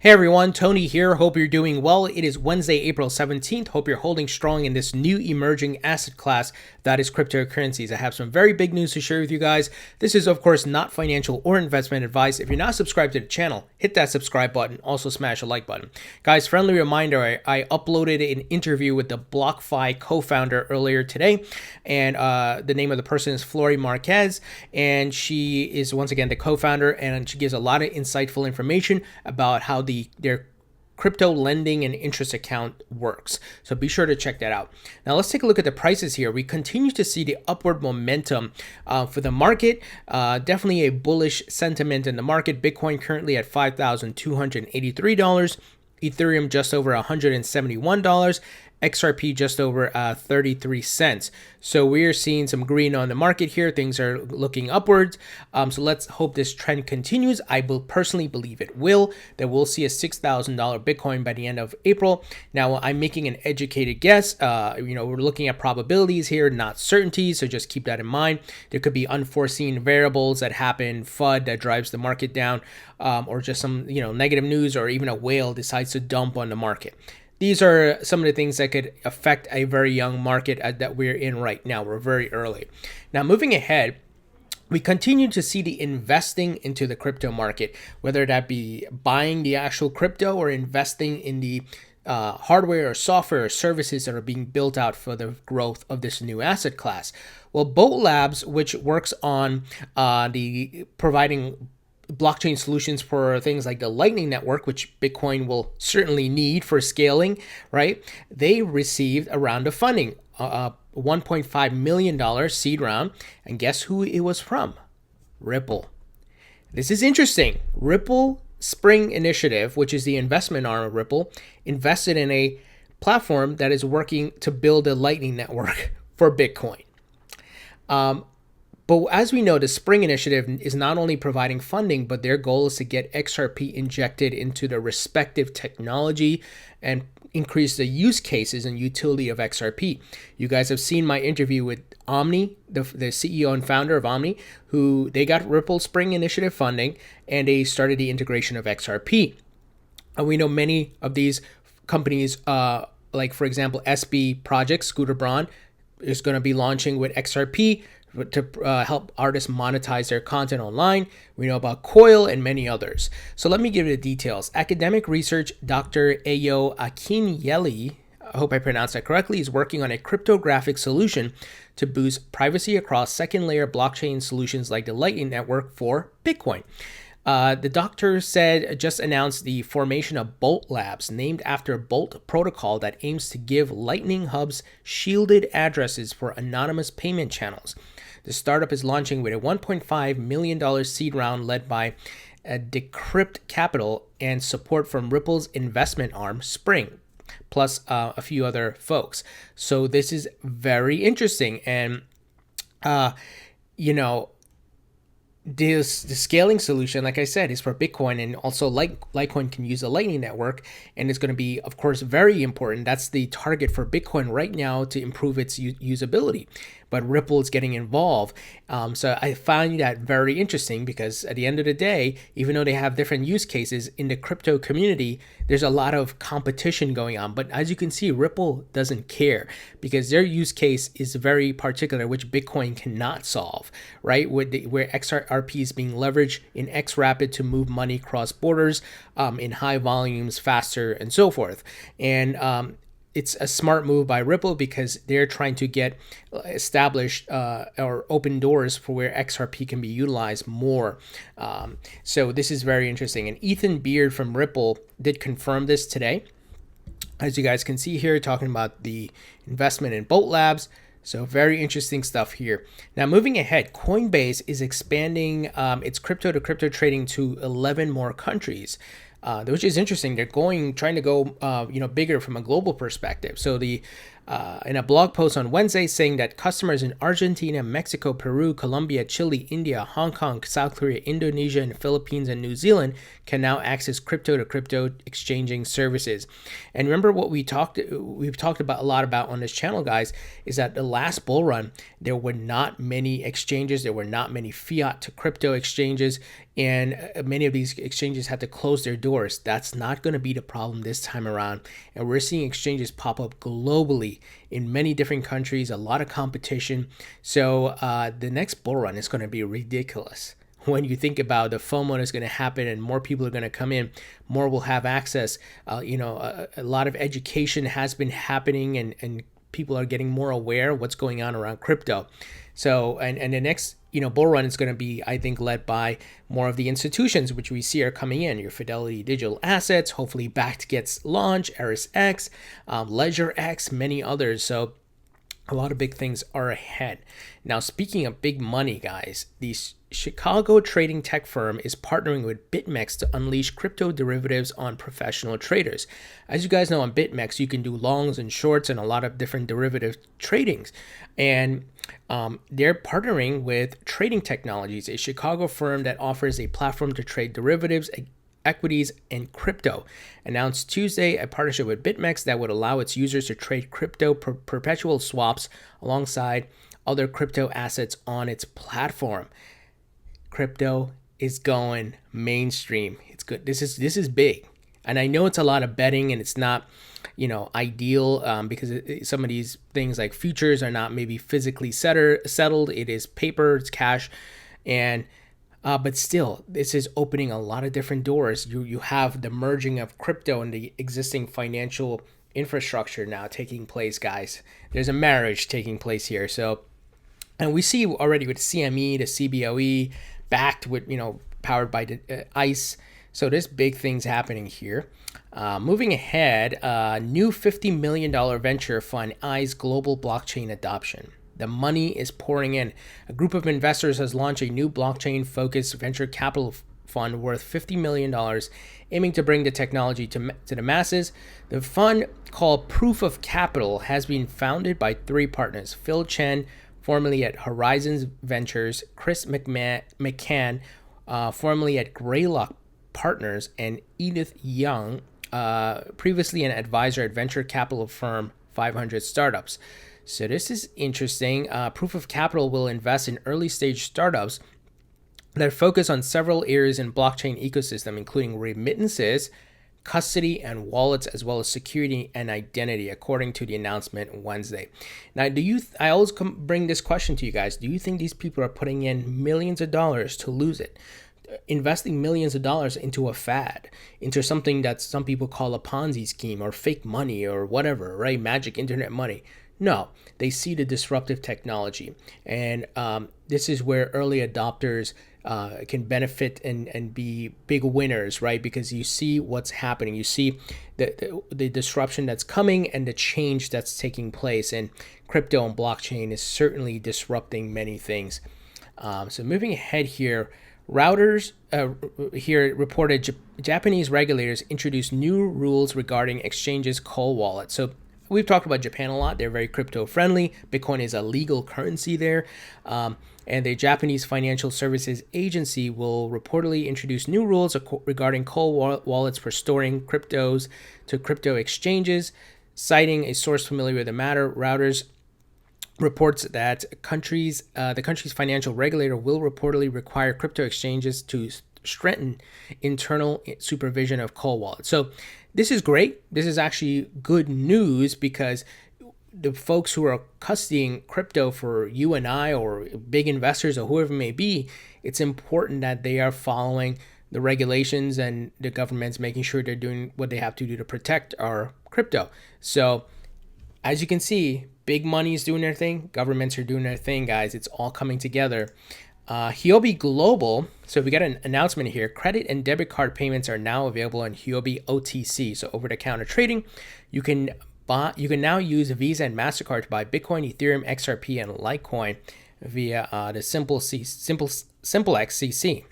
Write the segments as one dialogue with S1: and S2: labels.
S1: Hey everyone, Tony here. Hope you're doing well. It is Wednesday, April 17th. Hope you're holding strong in this new emerging asset class that is cryptocurrencies. I have some very big news to share with you guys. This is, of course, not financial or investment advice. If you're not subscribed to the channel, hit that subscribe button. Also smash a like button. Guys, friendly reminder, I uploaded an interview with the BlockFi co-founder earlier today. And the name of the person is Flory Marquez. And she is, once again, the co-founder. And she gives a lot of insightful information about how their crypto lending and interest account works. So be sure to check that out. Now let's take a look at the prices here. We continue to see the upward momentum for the market. Definitely a bullish sentiment in the market. Bitcoin currently at $5,283. Ethereum just over $171. XRP just over 33 cents. So we're seeing some green on the market here. Things are looking upwards. So let's hope this trend continues. I will personally believe it will. That we'll see a $6,000 Bitcoin by the end of April. Now I'm making an educated guess. We're looking at probabilities here, not certainties. So just keep that in mind. There could be unforeseen variables that happen, FUD that drives the market down, or just some negative news, or even a whale decides to dump on the market. These are some of the things that could affect a very young market that we're in right now. We're very early. Now, moving ahead, we continue to see the investing into the crypto market, whether that be buying the actual crypto or investing in the hardware or software or services that are being built out for the growth of this new asset class. Well, Bolt Labs, which works on the providing blockchain solutions for things like the Lightning Network, which Bitcoin will certainly need for scaling, right? They received a round of funding, $1.5 million seed round. And guess who it was from? Ripple. This is interesting. Ripple Xpring initiative, which is the investment arm of Ripple, invested in a platform that is working to build a Lightning Network for Bitcoin. But as we know, the Xpring initiative is not only providing funding, but their goal is to get XRP injected into the respective technology and increase the use cases and utility of XRP. You guys have seen my interview with Omni, the CEO and founder of Omni, who they got Ripple Xpring initiative funding and they started the integration of XRP. And we know many of these companies, like for example, SB Project, Scooter Braun, is going to be launching with XRP to help artists monetize their content online. We know about Coil and many others. So let me give you the details. Academic research, Dr. Ayo Akinyele, I hope I pronounced that correctly, is working on a cryptographic solution to boost privacy across second layer blockchain solutions like the Lightning Network for Bitcoin. The doctor said just announced the formation of Bolt Labs, named after Bolt protocol that aims to give Lightning hubs shielded addresses for anonymous payment channels. The startup is launching with a $1.5 million seed round led by Dekrypt Capital and support from Ripple's investment arm, Xpring, plus a few other folks. So this is very interesting. And, the scaling solution, like I said, is for Bitcoin, and also Litecoin can use the Lightning Network, and it's going to be, of course, very important. That's the target for Bitcoin right now to improve its usability. But Ripple is getting involved. So I find that very interesting because at the end of the day, even though they have different use cases in the crypto community, there's a lot of competition going on. But as you can see, Ripple doesn't care because their use case is very particular, which Bitcoin cannot solve, right? Where XRP is being leveraged in XRapid to move money cross borders in high volumes, faster, and so forth. And it's a smart move by Ripple because they're trying to get established or open doors for where XRP can be utilized more. So this is very interesting. And Ethan Beard from Ripple did confirm this today. As you guys can see here, talking about the investment in Bolt Labs. So very interesting stuff here. Now moving ahead, Coinbase is expanding its crypto-to-crypto trading to 11 more countries. Which is interesting. They're trying to go, bigger from a global perspective. So the in a blog post on Wednesday saying that customers in Argentina, Mexico, Peru, Colombia, Chile, India, Hong Kong, South Korea, Indonesia, and Philippines and New Zealand can now access crypto to crypto exchanging services. And remember what we've talked about a lot about on this channel, guys, is that the last bull run, there were not many exchanges, there were not many fiat to crypto exchanges, and many of these exchanges had to close their doors. That's not going to be the problem this time around. And we're seeing exchanges pop up globally in many different countries, a lot of competition. So the next bull run is going to be ridiculous. When you think about the FOMO that's going to happen and more people are going to come in, more will have access. A lot of education has been happening, and people are getting more aware of what's going on around crypto. So, and the next, bull run is going to be, I think, led by more of the institutions, which we see are coming in. Your Fidelity Digital Assets, hopefully Bakkt gets launched, ErisX, LedgerX, many others. So a lot of big things are ahead. Now, speaking of big money, guys, the Chicago trading tech firm is partnering with BitMEX to unleash crypto derivatives on professional traders. As you guys know, on BitMEX, you can do longs and shorts and a lot of different derivative tradings. And they're partnering with Trading Technologies, a Chicago firm that offers a platform to trade derivatives, equities, and crypto. Announced Tuesday a partnership with BitMEX that would allow its users to trade crypto perpetual swaps alongside other crypto assets on its platform. Crypto is going mainstream. It's good. This is big. And I know it's a lot of betting and it's not, ideal because some of these things like futures are not maybe physically settled. It is paper, it's cash. And but still, this is opening a lot of different doors. You have the merging of crypto and the existing financial infrastructure now taking place, guys. There's a marriage taking place here. So, and we see already with CME, the CBOE, backed with, powered by the ICE. So there's big things happening here. Moving ahead, new $50 million venture fund eyes global blockchain adoption. The money is pouring in. A group of investors has launched a new blockchain-focused venture capital fund worth $50 million, aiming to bring the technology to the masses. The fund, called Proof of Capital, has been founded by three partners: Phil Chen, formerly at Horizons Ventures, Chris McCann, formerly at Greylock Partners, and Edith Young, previously an advisor at venture capital firm 500 Startups. So this is interesting. Proof of Capital will invest in early stage startups that focus on several areas in blockchain ecosystem, including remittances, custody, and wallets, as well as security and identity, according to the announcement Wednesday. Now, I always bring this question to you guys. Do you think these people are putting in millions of dollars to lose it? Investing millions of dollars into a fad, into something that some people call a Ponzi scheme or fake money or whatever, right? Magic internet money. No, they see the disruptive technology. And this is where early adopters can benefit and be big winners, right? Because you see what's happening. You see the disruption that's coming and the change that's taking place. And crypto and blockchain is certainly disrupting many things. So moving ahead here, Routers here reported Japanese regulators introduced new rules regarding exchanges' cold wallets. So we've talked about Japan a lot. They're very crypto friendly. Bitcoin is a legal currency there. And the Japanese Financial Services Agency will reportedly introduce new rules regarding cold wallets for storing cryptos to crypto exchanges. Citing a source familiar with the matter, Routers reports that the country's financial regulator will reportedly require crypto exchanges to strengthen internal supervision of cold wallets. So this is great. This is actually good news because the folks who are custodying crypto for you and I or big investors or whoever it may be, it's important that they are following the regulations and the government's making sure they're doing what they have to do to protect our crypto. So as you can see, big money is doing their thing. Governments are doing their thing, guys. It's all coming together. Huobi Global. So we got an announcement here. Credit and debit card payments are now available on Huobi OTC. So over-the-counter trading. You can now use Visa and MasterCard to buy Bitcoin, Ethereum, XRP, and Litecoin via the SimpleX CC.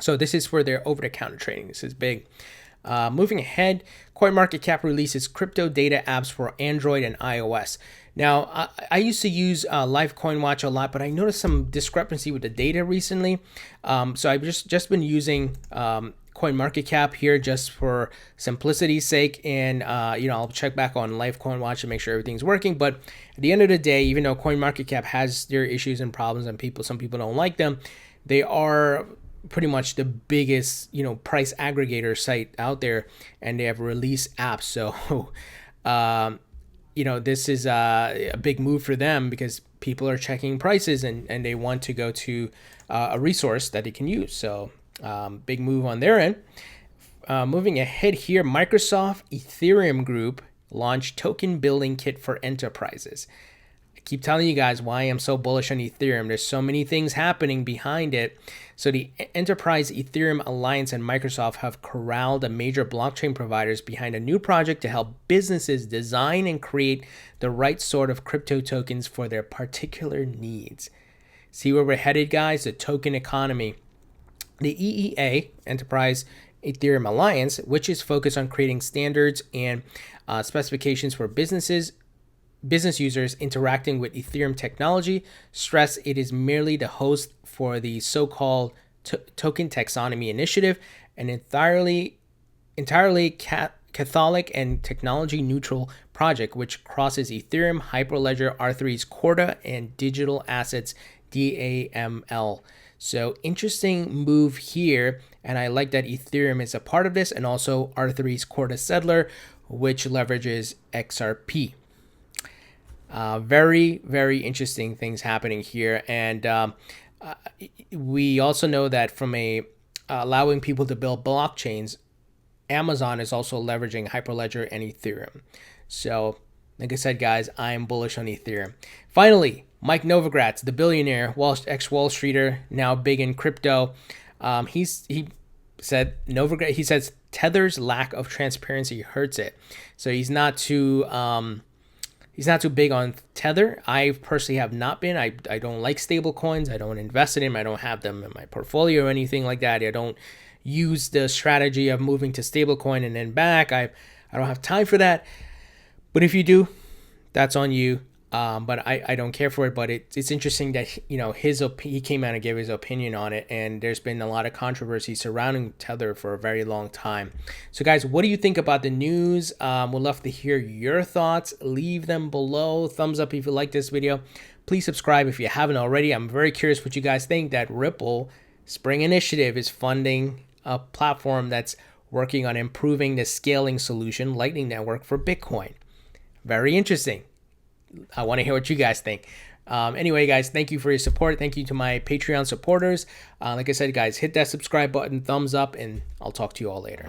S1: So this is for their over-the-counter trading. This is big. Moving ahead, CoinMarketCap releases crypto data apps for Android and iOS. Now, I used to use Live Coin Watch a lot, but I noticed some discrepancy with the data recently. So I've just been using CoinMarketCap here just for simplicity's sake, and I'll check back on Live Coin Watch to make sure everything's working. But at the end of the day, even though CoinMarketCap has their issues and problems, and some people don't like them, they are pretty much the biggest price aggregator site out there, and they have released apps. So this is a big move for them because people are checking prices and they want to go to a resource that they can use. So big move on their end. Moving ahead here, Microsoft Ethereum Group launched token building kit for enterprises. I keep telling you guys why I'm so bullish on Ethereum. There's so many things happening behind it. So the Enterprise Ethereum Alliance and Microsoft have corralled the major blockchain providers behind a new project to help businesses design and create the right sort of crypto tokens for their particular needs. See where we're headed, guys? The token economy. The EEA, Enterprise Ethereum Alliance, which is focused on creating standards and specifications for business users interacting with Ethereum technology, stress it is merely the host for the so-called token taxonomy initiative, an entirely Catholic and technology neutral project which crosses Ethereum, Hyperledger, R3's Corda, and digital assets DAML. So interesting move here, and I like that Ethereum is a part of this, and also R3's Corda Settler, which leverages XRP. Very, very interesting things happening here. And we also know that from allowing people to build blockchains, Amazon is also leveraging Hyperledger and Ethereum. So like I said, guys, I'm bullish on Ethereum. Finally, Mike Novogratz, the billionaire, ex-Wall Streeter, now big in crypto. He says Tether's lack of transparency hurts it. So he's not too big on Tether. I personally have not been. I don't like stable coins. I don't invest in them. I don't have them in my portfolio or anything like that. I don't use the strategy of moving to stable coin and then back. I don't have time for that. But if you do, that's on you. But I don't care for it. But it's interesting that he came out and gave his opinion on it, and there's been a lot of controversy surrounding Tether for a very long time. So guys, what do you think about the news? We'd love to hear your thoughts. Leave them below. Thumbs up if you like this video. Please subscribe if you haven't already. I'm very curious what you guys think that Ripple Xpring Initiative is funding a platform that's working on improving the scaling solution Lightning Network for Bitcoin. Very interesting. I want to hear what you guys think. Anyway, guys, thank you for your support. Thank you to my Patreon supporters. Like I said, guys, hit that subscribe button, thumbs up, and I'll talk to you all later.